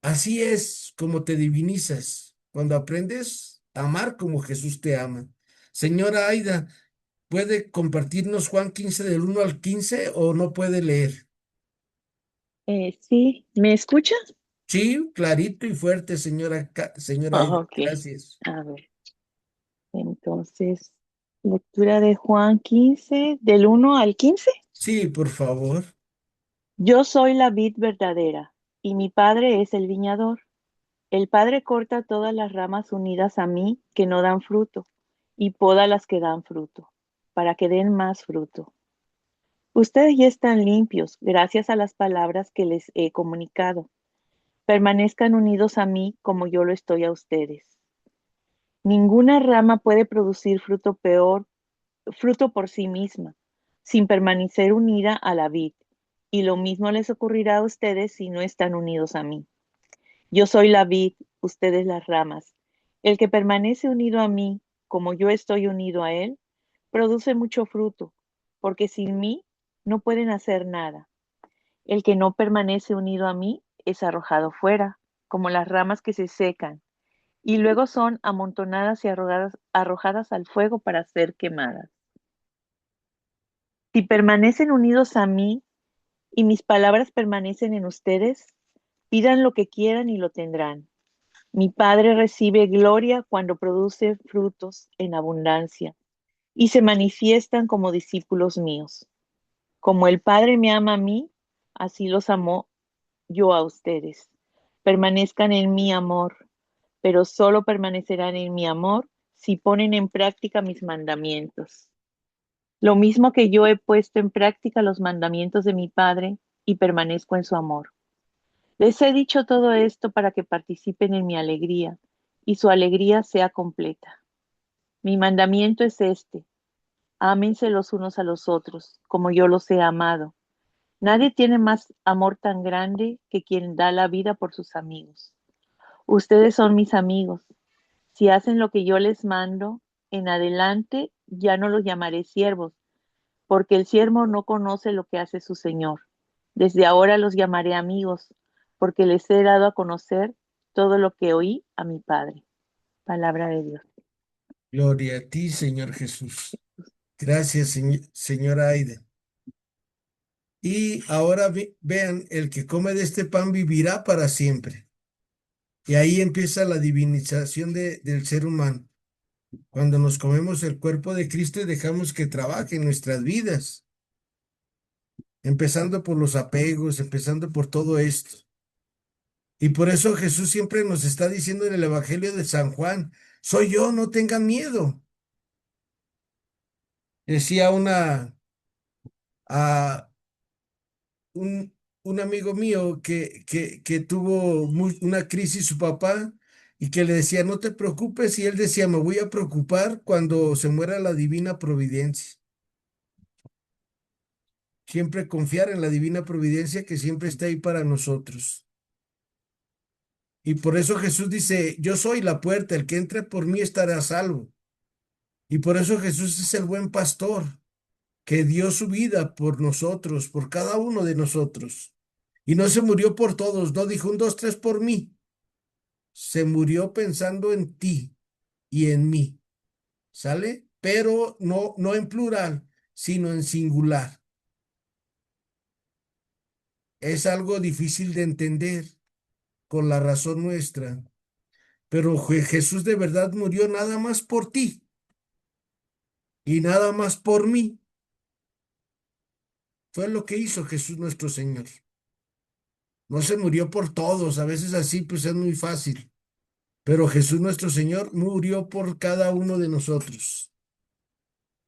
Así es como te divinizas, cuando aprendes a amar como Jesús te ama. Señora Aida, ¿puede compartirnos Juan 15 del 1 al 15 o no puede leer? Sí, ¿me escuchas? Sí, clarito y fuerte, señora Aida. Ok, Gracias. a ver, entonces, lectura de Juan 15, del 1 al 15. Sí, por favor. Yo soy la vid verdadera, y mi padre es el viñador. El padre corta todas las ramas unidas a mí que no dan fruto, y poda las que dan fruto, para que den más fruto. Ustedes ya están limpios gracias a las palabras que les he comunicado. Permanezcan unidos a mí como yo lo estoy a ustedes. Ninguna rama puede producir fruto por sí misma, sin permanecer unida a la vid, y lo mismo les ocurrirá a ustedes si no están unidos a mí. Yo soy la vid, ustedes las ramas. El que permanece unido a mí, como yo estoy unido a él, produce mucho fruto, porque sin mí no pueden hacer nada. El que no permanece unido a mí es arrojado fuera, como las ramas que se secan y luego son amontonadas y arrojadas al fuego para ser quemadas. Si permanecen unidos a mí y mis palabras permanecen en ustedes, pidan lo que quieran y lo tendrán. Mi Padre recibe gloria cuando produce frutos en abundancia y se manifiestan como discípulos míos. Como el Padre me ama a mí, así los amo yo a ustedes. Permanezcan en mi amor, pero solo permanecerán en mi amor si ponen en práctica mis mandamientos. Lo mismo que yo he puesto en práctica los mandamientos de mi Padre y permanezco en su amor. Les he dicho todo esto para que participen en mi alegría y su alegría sea completa. Mi mandamiento es este: ámense los unos a los otros, como yo los he amado. Nadie tiene más amor tan grande que quien da la vida por sus amigos. Ustedes son mis amigos. Si hacen lo que yo les mando, en adelante ya no los llamaré siervos, porque el siervo no conoce lo que hace su señor. Desde ahora los llamaré amigos, porque les he dado a conocer todo lo que oí a mi Padre. Palabra de Dios. Gloria a ti, Señor Jesús. Gracias, señora Aide. Y ahora vean, el que come de este pan vivirá para siempre. Y ahí empieza la divinización del ser humano. Cuando nos comemos el cuerpo de Cristo y dejamos que trabaje en nuestras vidas, empezando por los apegos, empezando por todo esto. Y por eso Jesús siempre nos está diciendo en el Evangelio de San Juan, soy yo, no tengan miedo. Decía a un amigo mío que tuvo una crisis su papá y que le decía, no te preocupes, y él decía, me voy a preocupar cuando se muera la divina providencia. Siempre confiar en la divina providencia que siempre está ahí para nosotros. Y por eso Jesús dice, yo soy la puerta, el que entre por mí estará a salvo. Y por eso Jesús es el buen pastor que dio su vida por nosotros, por cada uno de nosotros. Y no se murió por todos, no dijo un, dos, tres por mí. Se murió pensando en ti y en mí, ¿sale? Pero no en plural, sino en singular. Es algo difícil de entender con la razón nuestra, pero Jesús de verdad murió nada más por ti y nada más por mí. Fue lo que hizo Jesús nuestro Señor. No se murió por todos, a veces así pues es muy fácil, pero Jesús nuestro Señor murió por cada uno de nosotros,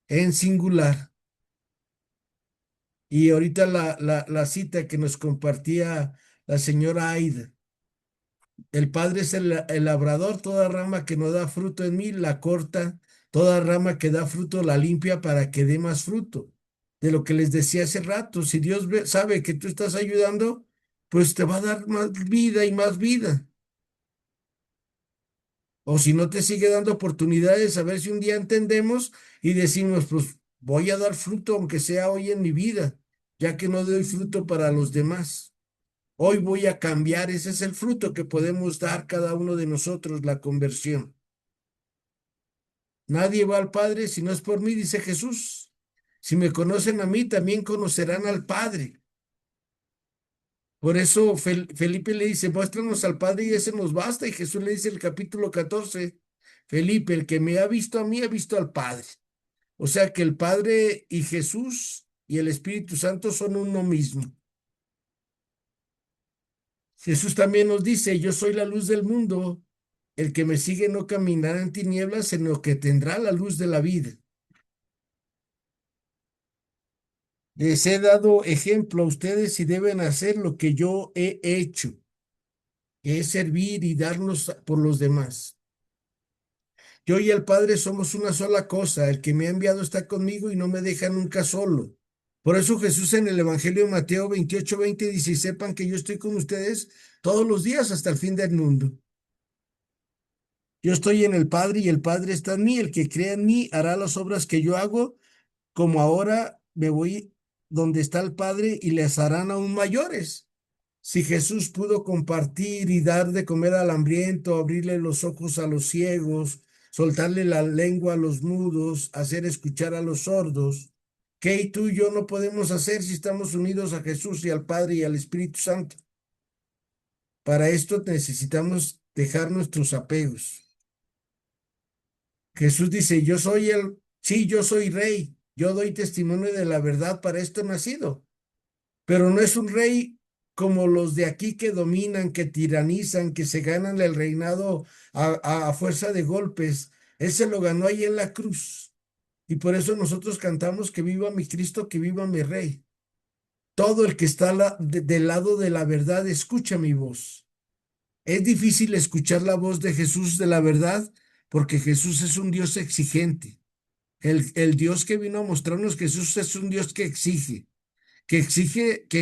en singular. Y ahorita la cita que nos compartía la señora Aida, el Padre es el labrador, toda rama que no da fruto en mí la corta, toda rama que da fruto la limpia para que dé más fruto. De lo que les decía hace rato, si Dios sabe que tú estás ayudando, pues te va a dar más vida y más vida. O si no te sigue dando oportunidades, a ver si un día entendemos y decimos, pues voy a dar fruto aunque sea hoy en mi vida, ya que no doy fruto para los demás. Hoy voy a cambiar, ese es el fruto que podemos dar cada uno de nosotros, la conversión. Nadie va al Padre si no es por mí, dice Jesús. Si me conocen a mí, también conocerán al Padre. Por eso Felipe le dice, muéstranos al Padre y ese nos basta. Y Jesús le dice en el capítulo 14, Felipe, el que me ha visto a mí, ha visto al Padre. O sea que el Padre y Jesús y el Espíritu Santo son uno mismo. Jesús también nos dice, yo soy la luz del mundo. El que me sigue no caminará en tinieblas, sino que tendrá la luz de la vida. Les he dado ejemplo a ustedes y deben hacer lo que yo he hecho, que es servir y darnos por los demás. Yo y el Padre somos una sola cosa. El que me ha enviado está conmigo y no me deja nunca solo. Por eso Jesús en el Evangelio de Mateo 28:20 dice, sepan que yo estoy con ustedes todos los días hasta el fin del mundo. Yo estoy en el Padre y el Padre está en mí. El que crea en mí hará las obras que yo hago, como ahora me voy donde está el Padre y les harán aún mayores. Si Jesús pudo compartir y dar de comer al hambriento, abrirle los ojos a los ciegos, soltarle la lengua a los mudos, hacer escuchar a los sordos, ¿qué tú y yo no podemos hacer si estamos unidos a Jesús y al Padre y al Espíritu Santo? Para esto necesitamos dejar nuestros apegos. Jesús dice, sí, yo soy rey, yo doy testimonio de la verdad, para esto he nacido, pero no es un rey como los de aquí que dominan, que tiranizan, que se ganan el reinado a fuerza de golpes. Él se lo ganó ahí en la cruz. Y por eso nosotros cantamos que viva mi Cristo, que viva mi Rey. Todo el que está del lado de la verdad escucha mi voz. Es difícil escuchar la voz de Jesús de la verdad porque Jesús es un Dios exigente. El Dios que vino a mostrarnos que Jesús es un Dios que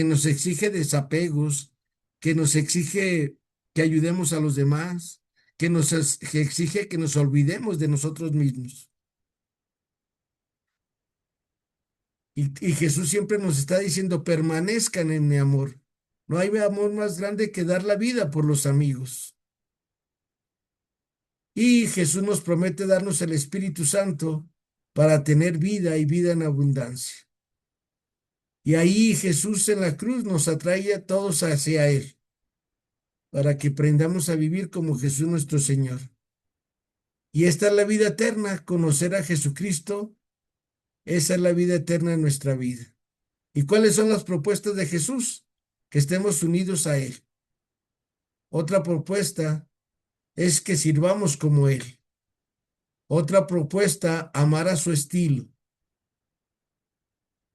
nos exige desapegos, que nos exige que ayudemos a los demás, que exige que nos olvidemos de nosotros mismos. Y Jesús siempre nos está diciendo, permanezcan en mi amor. No hay amor más grande que dar la vida por los amigos. Y Jesús nos promete darnos el Espíritu Santo para tener vida y vida en abundancia. Y ahí Jesús en la cruz nos atrae a todos hacia Él, para que aprendamos a vivir como Jesús nuestro Señor. Y esta es la vida eterna, conocer a Jesucristo. Esa es la vida eterna en nuestra vida. ¿Y cuáles son las propuestas de Jesús? Que estemos unidos a Él. Otra propuesta es que sirvamos como Él. Otra propuesta, amar a su estilo.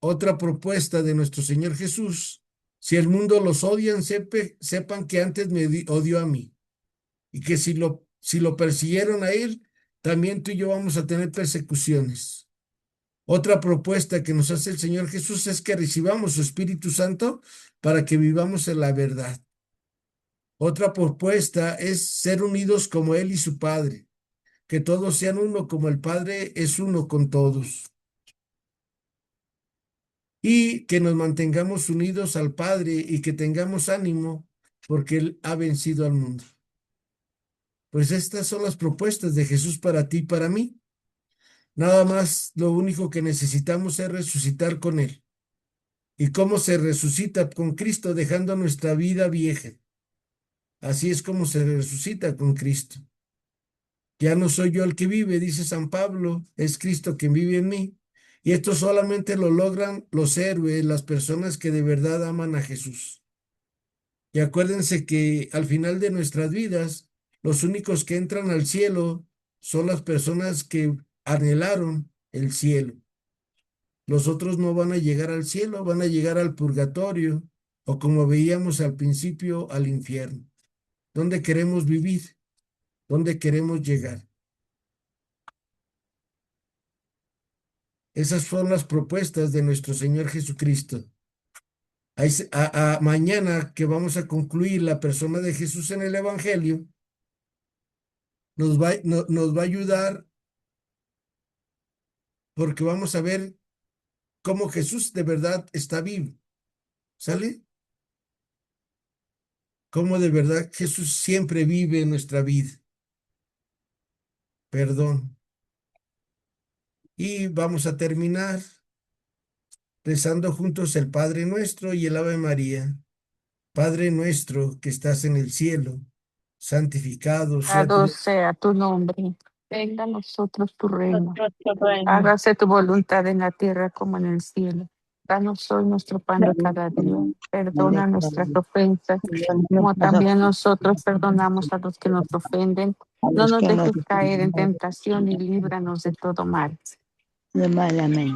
Otra propuesta de nuestro Señor Jesús: si el mundo los odian, sepan que antes me odió a mí. Y que si lo persiguieron a Él, también tú y yo vamos a tener persecuciones. Otra propuesta que nos hace el Señor Jesús es que recibamos su Espíritu Santo para que vivamos en la verdad. Otra propuesta es ser unidos como Él y su Padre, que todos sean uno como el Padre es uno con todos. Y que nos mantengamos unidos al Padre y que tengamos ánimo porque Él ha vencido al mundo. Pues estas son las propuestas de Jesús para ti y para mí. Nada más, lo único que necesitamos es resucitar con Él. ¿Y cómo se resucita con Cristo? Dejando nuestra vida vieja. Así es como se resucita con Cristo. Ya no soy yo el que vive, dice San Pablo, es Cristo quien vive en mí. Y esto solamente lo logran los héroes, las personas que de verdad aman a Jesús. Y acuérdense que al final de nuestras vidas, los únicos que entran al cielo son las personas que anhelaron el cielo. Los otros no van a llegar al cielo, van a llegar al purgatorio o, como veíamos al principio, al infierno. ¿Dónde queremos vivir? ¿Dónde queremos llegar? Esas son las propuestas de nuestro Señor Jesucristo. Mañana que vamos a concluir la persona de Jesús en el Evangelio, nos va a ayudar porque vamos a ver cómo Jesús de verdad está vivo. ¿Sale? Cómo de verdad Jesús siempre vive en nuestra vida. Perdón. Y vamos a terminar rezando juntos el Padre Nuestro y el Ave María. Padre nuestro que estás en el cielo, santificado sea tu Santificado nombre. sea tu nombre. Venga a nosotros tu reino. Nuestro reino. Hágase tu voluntad en la tierra como en el cielo. Danos hoy nuestro pan de cada día. Perdona nuestras ofensas, como también nosotros perdonamos a los que nos ofenden. No nos dejes caer en tentación y líbranos de todo mal. Amén.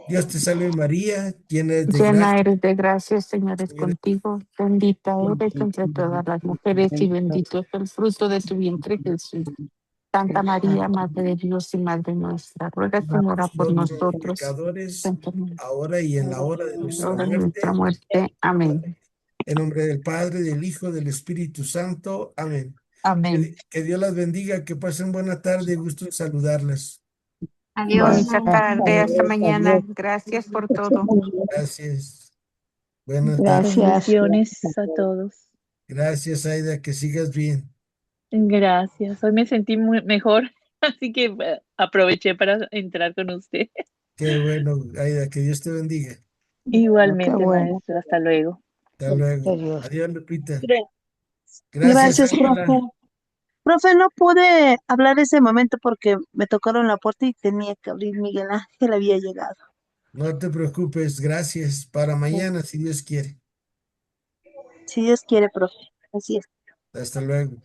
Dios te salve María, llena eres de Llena gracia. eres de gracia, Señor es Señor, contigo. Bendita eres entre todas las mujeres y bendito es el fruto de tu vientre, Jesús. Santa María, Madre de Dios y Madre nuestra, ruega, Señora, por por los nosotros. pecadores, Santa María, ahora y en la hora de nuestra ahora en nuestra muerte. muerte. Amén. En nombre del Padre, del Hijo, del Espíritu Santo. Amén. Amén. Que Dios las bendiga, que pasen buena tarde, gusto en saludarlas. Adiós. Bonita tarde, hasta mañana. Gracias por todo. Gracias. Buenas tardes. Gracias. Bendiciones a todos. Gracias, Aida, que sigas bien. Gracias. Hoy me sentí muy mejor, así que aproveché para entrar con usted. Qué bueno, Aida, que Dios te bendiga. Igualmente, Qué bueno. maestro. Hasta luego. Hasta luego. Adiós. Adiós, Lupita. Gracias, Gracias, Ángela. profe. Profe, no pude hablar ese momento porque me tocaron la puerta y tenía que abrir. Miguel Ángel había llegado. No te preocupes, gracias. Para mañana, si Dios quiere. Si Dios quiere, profe. Así es. Hasta luego.